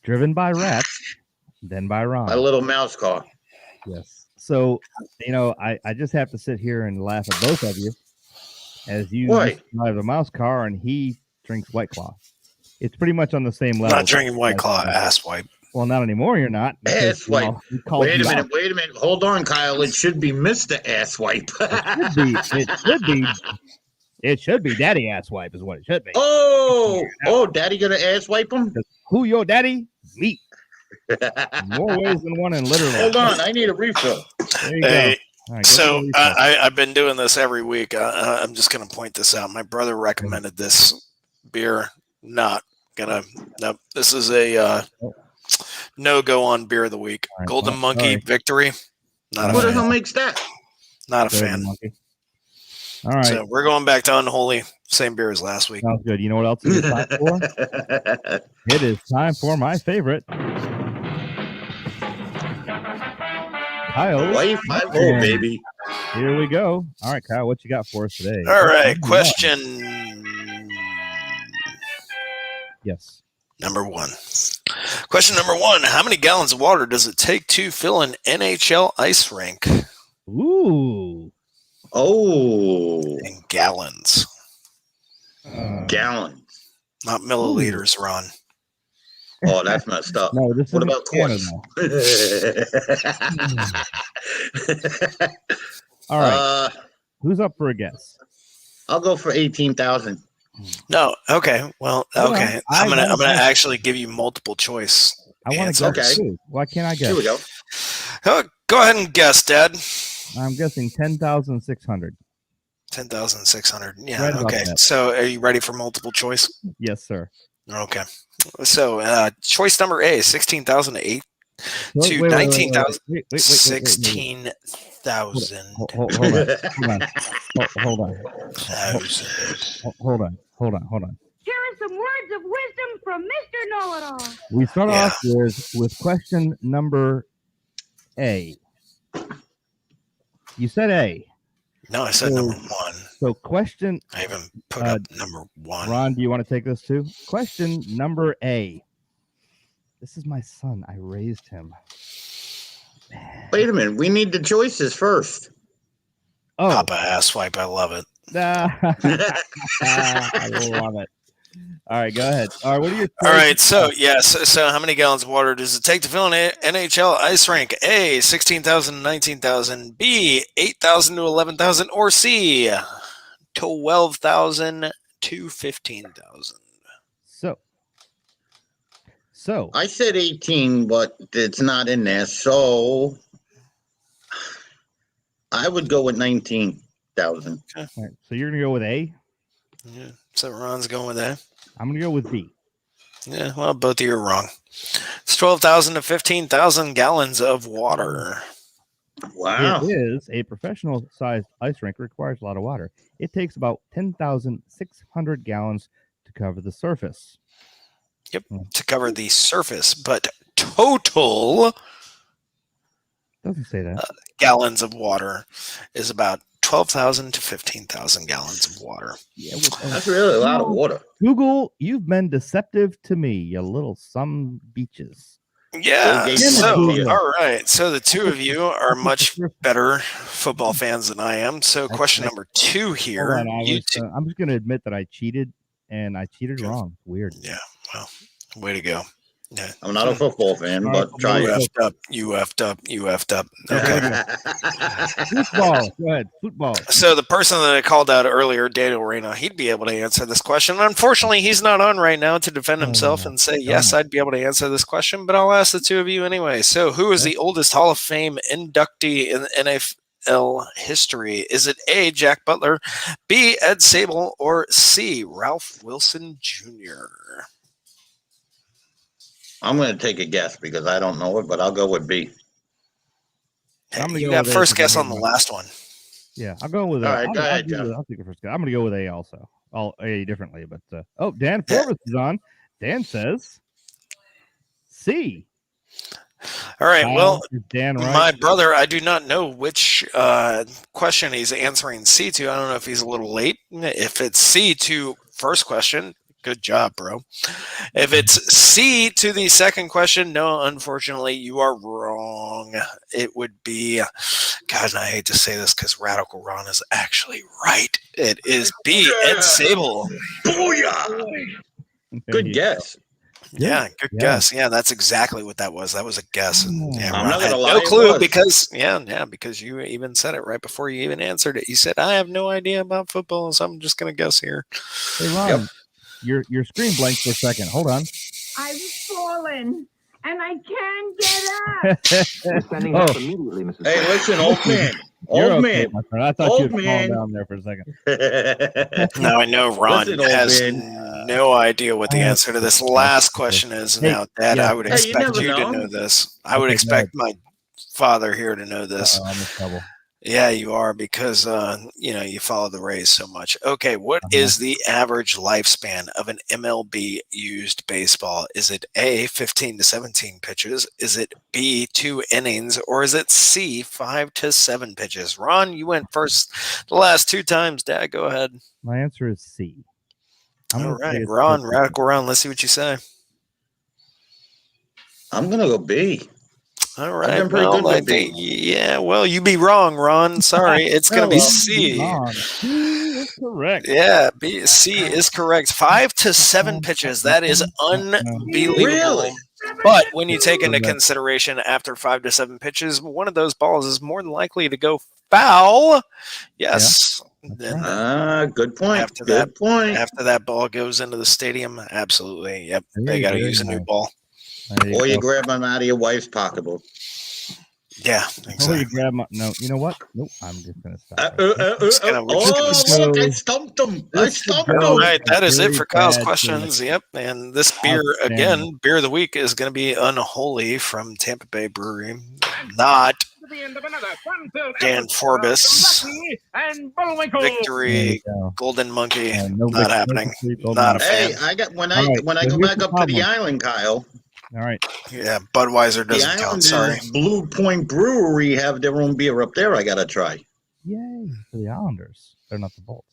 Driven by rats, then by Ron. A little mouse car. Yes. So, I just have to sit here and laugh at both of you as you drive a mouse car and he drinks White Claw. It's pretty much on the same level. Not drinking White Claw, ass wipe. Well, not anymore. You're not. Ass wipe. Wait a minute. Hold on, Kyle. It should be Mr. Ass Wipe. It should be Daddy Ass Wipe is what it should be. Oh, Daddy gonna ass wipe him? Who your daddy? Me. More ways than one, and literally. Hold on, I need a refill. There you go. Right, so I've been doing this every week. I'm just going to point this out. My brother recommended this beer. Nope. This is a no-go on beer of the week. Right, Golden Monkey Victory. What the hell makes that? Not a fan. Monkey. All right. So we're going back to Unholy. Same beer as last week. Sounds good. You know what else it is time for? It is time for my favorite. Kyle. Life, I roll, baby. Here we go. All right, Kyle, what you got for us today? All right, question. Yes. Number one. Question number one. How many gallons of water does it take to fill an NHL ice rink? Ooh. Oh. In gallons. Gallons. Not milliliters, Ron. Oh, that's messed up. No, what about quarts? All right. Who's up for a guess? I'll go for 18,000. No. Okay. Well, okay. I'm gonna actually give you multiple choice. I want to guess too. Why can't I guess? Here we go. Go ahead and guess, Dad. I'm guessing 10,600. 10,600. Yeah. Okay. So, are you ready for multiple choice? Yes, sir. Okay. So, choice number A, 16,008 to 19,000. 16,000. Hold on. Here are some words of wisdom from Mr. Know-It-All. We start off with question number A. You said A. No, I said number one. So question. I even put up number one. Ron, do you want to take this too? Question number A. This is my son. I raised him. Wait a minute. We need the choices first. Oh, Papa asswipe. I love it. I love it. All right, go ahead. All right, what are your? All right, so so how many gallons of water does it take to fill an NHL ice rink? A, 16,000 to 19,000. B, 8,000 to 11,000. Or C, 12,000 to 15,000. So I said 18, but it's not in there. So I would go with 19,000. Okay. All right, so you're gonna go with A. Yeah. So Ron's going with A. I'm gonna go with B. Yeah. Well, both of you are wrong. It's 12,000 to 15,000 gallons of water. Wow. It is a professional-sized ice rink. Requires a lot of water. It takes about 10,600 gallons to cover the surface. Yep, to cover the surface, but total Doesn't say that. gallons of water is about 12,000 to 15,000 gallons of water. Yeah, That's really a lot of water. Google, you've been deceptive to me, you little some beaches. Yeah. Bill Gates So, wants to- all right. So the two of you are much better football fans than I am. So question number 2 here. Hold on, I'm just going to admit that I cheated, and I cheated wrong. Weird. Yeah. Well, way to go. Yeah. I'm not a football fan, but try You it. effed up. You effed up. You effed up. Okay. Football. Go ahead. Football. So the person that I called out earlier, Daniel Reyna, he'd be able to answer this question. Unfortunately, he's not on right now to defend himself and say, yes, I'd be able to answer this question, but I'll ask the two of you anyway. So who is the oldest Hall of Fame inductee in NFL history? Is it A, Jack Butler, B, Ed Sable, or C, Ralph Wilson Jr.? I'm going to take a guess because I don't know it, but I'll go with B. Hey, I'm gonna you go got with A first because guess I on the know. last one. Yeah, I'll go with A. All right, go ahead, Jeff. I'll take the first guess. I'm going to go with A also. I'll A differently, but Dan Yeah. Forbes is on. Dan says C. All right, well, is Dan right? my brother, I do not know which question he's answering C to. I don't know if he's a little late. If it's C to first question, good job, bro. If it's C to the second question, no, unfortunately, you are wrong. It would be, God, and I hate to say this because Radical Ron is actually right. It is B, Ed Sable. Booyah! Good guess. Yeah, good guess. Yeah, that's exactly what that was. That was a guess. And yeah, I'm Ron not had gonna lie, no it clue was. because you even said it right before you even answered it. You said, I have no idea about football, so I'm just gonna guess here. Hey, Ron, your screen blanked for a second. Hold on. I've fallen, and I can't get up. Standing up immediately, Mrs. Hey, listen, old man. You're Old okay, man. my friend. I thought Old you had fallen man. down there for a second. Now I know Ron Listen, old has man. no idea what the answer to this last question is. Hey, Now, Dad, yeah. I would Hey, you expect never you to know. know this. I would Okay, expect my father here to know this. I'm in trouble. Yeah, you are because you follow the Rays so much. Okay, what is the average lifespan of an MLB used baseball? Is it A, 15 to 17 pitches? Is it B, 2 innings? Or is it C, 5 to 7 pitches? Ron, you went first the last 2 times. Dad, go ahead. My answer is C. All right, Ron, Radical Ron, let's see what you say. I'm going to go B. All right. been pretty good with B. Yeah, well, you'd be wrong, Ron. Sorry. It's going to be C. C is correct. Yeah, C is correct. 5 to 7 pitches. That is unbelievable. Really? But when you take into consideration after 5 to 7 pitches, one of those balls is more than likely to go foul. Yes. Then Good point. After Good that- point. after that ball goes into the stadium, absolutely. Yep. They got to use a new ball. Or you grab them out of your wife's pocketbook. Yeah, Or exactly. you grab my, no, you know what? Nope, I'm just going to stop. I stumped him. I stumped him. All right, that is it Very for Kyle's bad questions. Yep, and this beer again, beer of the week is going to be Unholy from Tampa Bay Brewery, not Dan Forbes. And Bullwinkle. Victory, Golden Monkey, not Victory, happening. Golden Not a Monkey. fan. Hey, I got when All I right, when I so go here's back the up to the problem. island, Kyle. All right. Yeah, Budweiser The doesn't count. island Sorry. is Blue Point Brewery have their own beer up there. I gotta try. Yay for the Islanders. They're not the Bolts.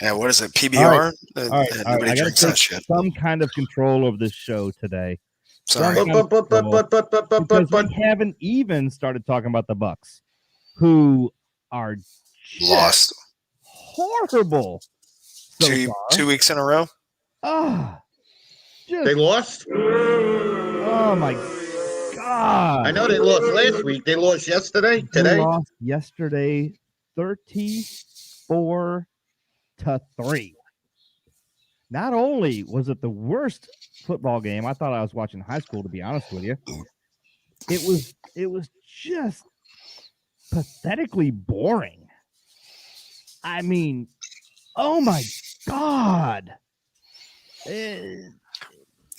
Yeah, what is it? All PBR? All right. Nobody I got drinks to that take shit. some kind of control of this show today. Sorry. Because we haven't even started talking about the Bucks, who are just Lost horrible. So far. 2 weeks in a row. Just, They lost. oh my God! I know they lost last week. They lost yesterday. They Today. lost yesterday, 34-3. Not only was it the worst football game, I thought I was watching high school. To be honest with you, it was just pathetically boring. I mean, oh my God!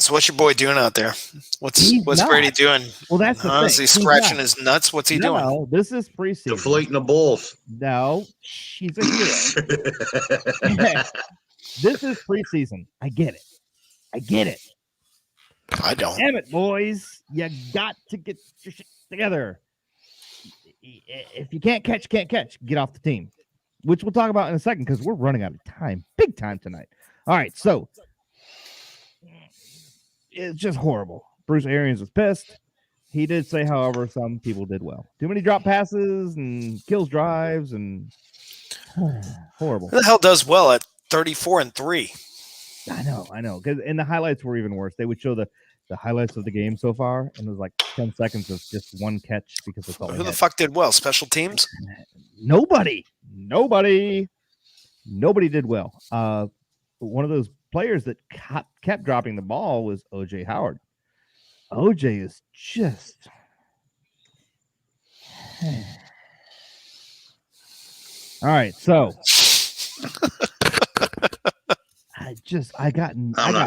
So what's your boy doing out there? What's not. Brady doing? Well, that's the thing. Is he scratching his nuts? What's he doing? No, this is preseason. Deflating the balls. No, she's a hero. This is preseason. I get it. I don't. Damn it, boys. You got to get your shit together. If you can't catch, get off the team, which we'll talk about in a second because we're running out of time. Big time tonight. All right, so it's just horrible. Bruce Arians was pissed. He did say, however, some people did well. Too many drop passes and kills drives and horrible. Who the hell does well at 34-3? I know. And the highlights were even worse. They would show the highlights of the game so far, and it was like 10 seconds of just one catch because that's all. Who the fuck did well? Special teams? Nobody did well. One of those players that kept dropping the ball was OJ Howard. OJ is just all right. So I got nothing.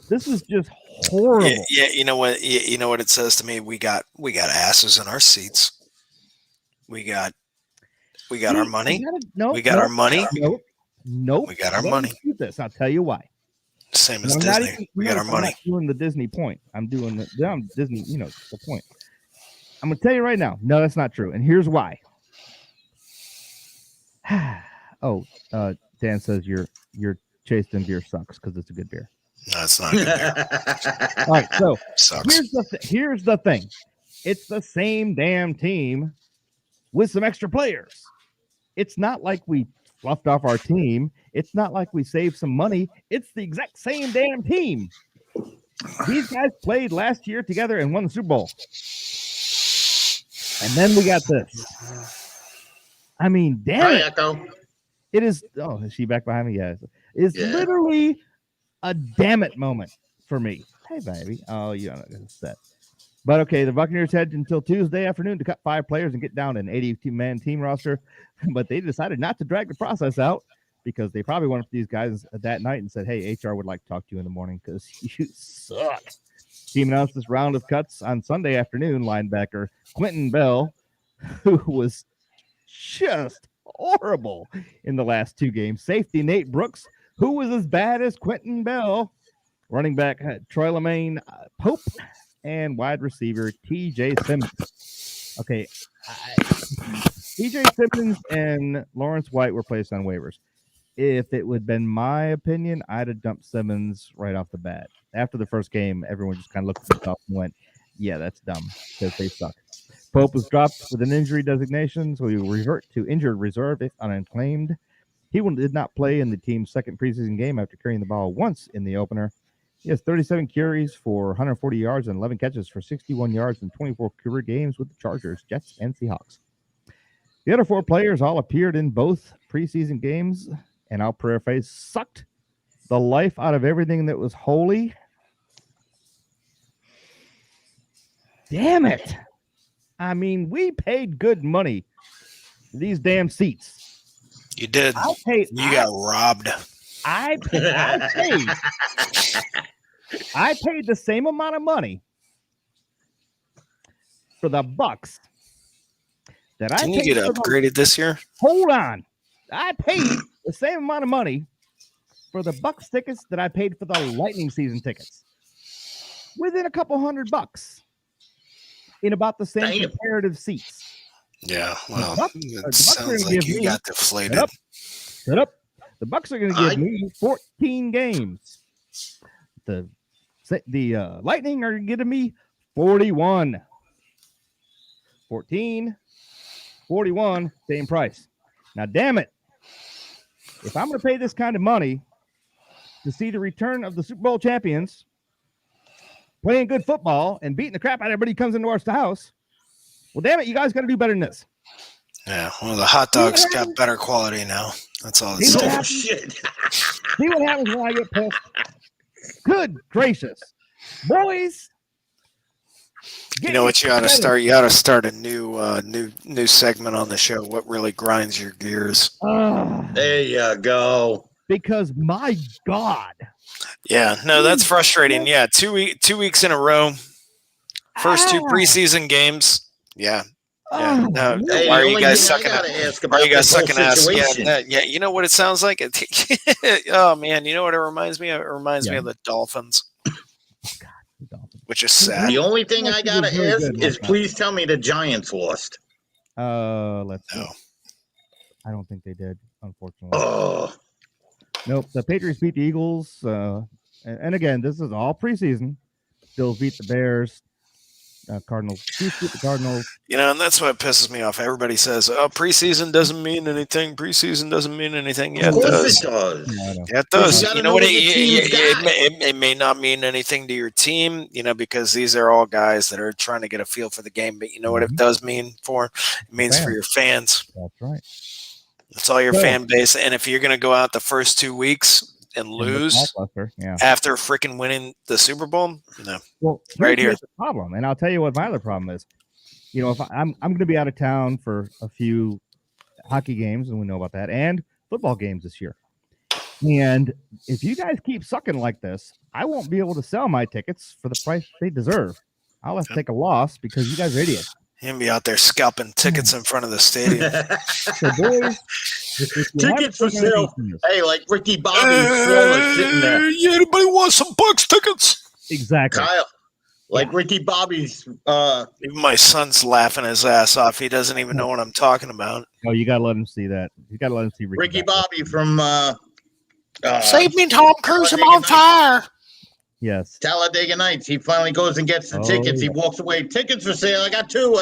This is just horrible. Yeah, you know what? You know what it says to me? We got asses in our seats. We got our money. We got our money. Nope. We got our money. Do this. I'll tell you why. Same as Disney. We got our money. I'm not doing the Disney point. I'm doing Disney. You know the point. I'm gonna tell you right now. No, that's not true. And here's why. Dan says your Chasten beer sucks because it's a good beer. No, it's not a good beer. All right, so sucks. Here's the thing. It's the same damn team with some extra players. It's not like we fluffed off our team. It's not like we saved some money. It's the exact same damn team. These guys played last year together and won the Super Bowl. And then we got this. I mean, damn it. Echo. It is. Oh, is she back behind me? Yeah. It's literally a damn it moment for me. Hey, baby. Oh, you're not going to set. But okay, the Buccaneers had until Tuesday afternoon to cut 5 players and get down an 82-man team roster. But they decided not to drag the process out because they probably went up to these guys that night and said, hey, HR would like to talk to you in the morning because you suck. Team announced this round of cuts on Sunday afternoon. Linebacker Quentin Bell, who was just horrible in the last 2 games. Safety Nate Brooks, who was as bad as Quentin Bell. Running back Troy Lemaine Pope. And wide receiver T.J. Simmons. Okay, T.J. Simmons and Lawrence White were placed on waivers. If it would have been my opinion, I'd have dumped Simmons right off the bat. After the first game, everyone just kind of looked at themselves and went, yeah, that's dumb because they suck. Pope was dropped with an injury designation, so he will revert to injured reserve if unclaimed. He did not play in the team's second preseason game after carrying the ball once in the opener. He has 37 carries for 140 yards and 11 catches for 61 yards in 24 career games with the Chargers, Jets, and Seahawks. The other 4 players all appeared in both preseason games, and I'll paraphrase, sucked the life out of everything that was holy. Damn it. I mean, we paid good money for these damn seats. You did. You got robbed. I paid the same amount of money for the Bucks that I paid. Didn't you get upgraded this year? Hold on. I paid the same amount of money for the Bucks tickets that I paid for the Lightning season tickets. Within a couple $100 in about the same comparative seats. Yeah, well, it sounds like you got deflated. Shut up. The Bucks are going to give me 14 games. The Lightning are giving me 41. 14, 41, same price. Now, damn it. If I'm going to pay this kind of money to see the return of the Super Bowl champions playing good football and beating the crap out of everybody who comes into our house, well, damn it, you guys got to do better than this. Yeah, well, the hot dogs got better quality now. That's all it's saying. Shit. See what happens when I get pissed? Good gracious. Boys. You know what you ought to start? You ought to start a new segment on the show. What really grinds your gears? There you go. because my God. Yeah, no, that's frustrating. Yeah, 2 weeks in a row. First two preseason games. Yeah. Yeah. No, Hey, why the are you only guys thing I sucking gotta ask Why are you about guys this whole sucking ass? situation. Yeah, you know what it sounds like? Oh man, you know what it reminds me of? It reminds me Yeah. of the Dolphins, The Dolphins. which is sad. The only thing I Actually, gotta very ask good is like that. please tell me the Giants lost. Let's see. No. I don't think they did, unfortunately. Oh, Nope. The Patriots beat the Eagles. And again, this is all preseason. Bills beat the Bears. Cardinals. Chiefs beat the Cardinals. And that's what pisses me off. Everybody says, "Oh, preseason doesn't mean anything. Preseason doesn't mean anything." Yeah, of it course does. it does. Yeah, I know. Yeah, it But does. you gotta You know know what? what your team's got. It may not mean anything to your team, because these are all guys that are trying to get a feel for the game. But you know what it does mean for? It means for Fans. your fans. That's right. It's all your So- fan base. And if you're going to go out the first 2 weeks and And lose lackluster, yeah. after freaking winning the Super Bowl, no. Well, Right here. here's the problem, and I'll tell you what my other problem is. If I'm going to be out of town for a few hockey games, and we know about that, and football games this year. And if you guys keep sucking like this, I won't be able to sell my tickets for the price they deserve. I'll have to take a loss because you guys are idiots. You're going to be out there scalping tickets in front of the stadium. So, boys, if you haven't Tickets for taken sale. anything from this- Hey, like Ricky Bobby Flawless sitting there. Yeah, anybody want some Bucks tickets? Exactly. Kyle, like Ricky Bobby's. Even my son's laughing his ass off. He doesn't even know what I'm talking about. Oh, you got to let him see that. You got to let him see Ricky Bobby from Save me, Tom Cruise. I'm on fire. Yes. Talladega Nights. He finally goes and gets the Oh, tickets. yeah. He walks away. Tickets for sale. I got two.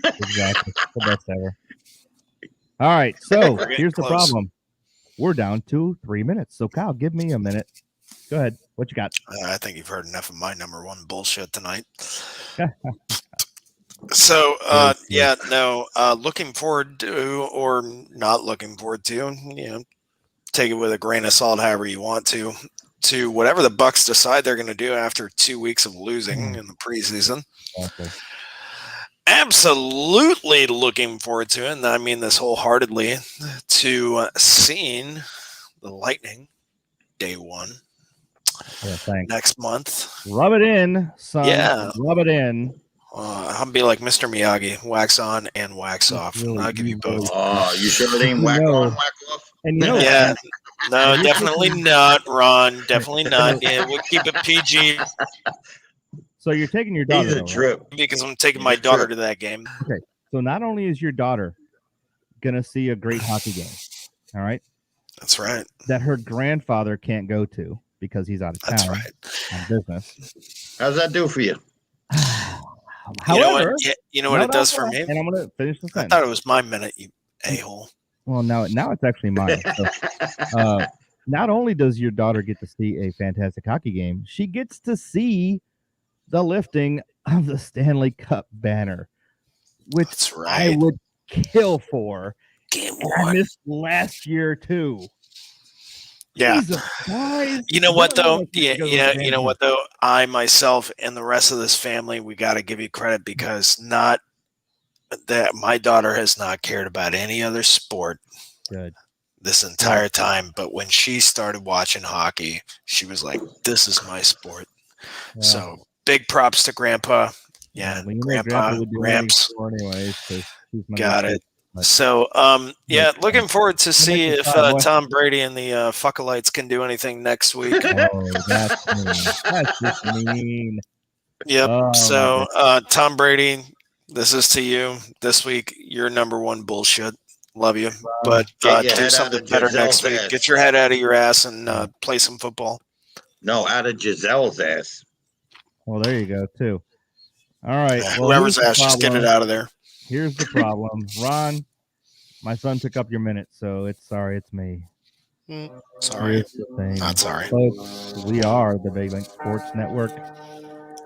Exactly. The best ever. All right. So We're getting here's the close. problem. We're down to 3 minutes. So Kyle, give me a minute. Go ahead. What you got? I think you've heard enough of my number one bullshit tonight. So, looking forward to or not looking forward to, take it with a grain of salt, however you want to whatever the Bucks decide they're going to do after 2 weeks of losing in the preseason. Okay. Absolutely looking forward to it, and I mean this wholeheartedly, to seeing the Lightning day one Yeah, thanks. next month. Rub it in, son. Yeah. Rub it in. I'll be like Mr. Miyagi, wax on and wax off. Really, I'll give you both. Oh, you sure it ain't whack No. on, whack off? And you know Yeah. No, definitely not, Ron. Definitely not. Yeah, we'll keep it PG so you're taking your daughter. He's a though, right? because trip. I'm taking my daughter to that game. So not only is your daughter gonna see a great hockey game, all right, That's right. that her grandfather can't go to because he's out of town That's right. on business. How's that do for you? You know However, what? You know what it does for me? and I'm gonna finish the I sentence. thought it was my minute, you a-hole. Well, now it's actually mine. So, not only does your daughter get to see a fantastic hockey game, she gets to see the lifting of the Stanley Cup banner, which That's I right. would kill for. Game And I one. missed last year too. Yeah. Jesus, guys. You know what What though? else Yeah, goes yeah. with You know what though? I myself and the rest of this family, we got to give you credit because not that my daughter has not cared about any other sport Good. this entire time. But when she started watching hockey, she was like, "This is my sport." Yeah. So big props to Grandpa. Yeah, Well, you know Grandpa, would do Gramps. anything anyways, 'cause she's my Got nephew. it. So, looking forward to see make if it fun, boy. Tom Brady and the Fuckalites can do anything next week. Oh, that's mean. That's just mean. Yep. Oh, So, Tom Brady, this is to you this week. You're number one bullshit. Love you, but Get your do head something out of better next Giselle's week. ass. Get your head out of your ass and play some football. No, out of Giselle's ass. Well, there you go, too. All right. Well, Whoever's here's the ass, just get it problem. out of there. Here's the problem. Ron, my son took up your minute, so it's me. Sorry, Here's the thing. not sorry. Folks, we are the BayLink Sports Network.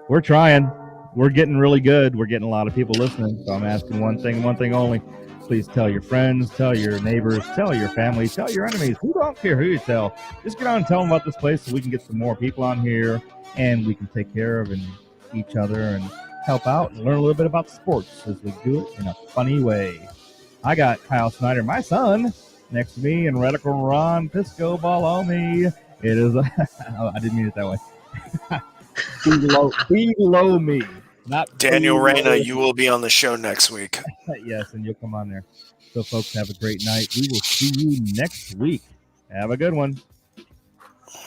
We're trying. We're getting really good. We're getting a lot of people listening. So I'm asking one thing only. Please tell your friends, tell your neighbors, tell your family, tell your enemies. We don't care who you tell. Just get on and tell them about this place so we can get some more people on here and we can take care of each other and help out and learn a little bit about sports as we do it in a funny way. I got Kyle Snyder, my son, Next to me and Radical Ron Pisco Balomi. It is. I didn't mean it that way. below me, not Daniel below Reyna, me. you will be on the show next week. Yes, and you'll come on there. So, folks, have a great night. We will see you next week. Have a good one.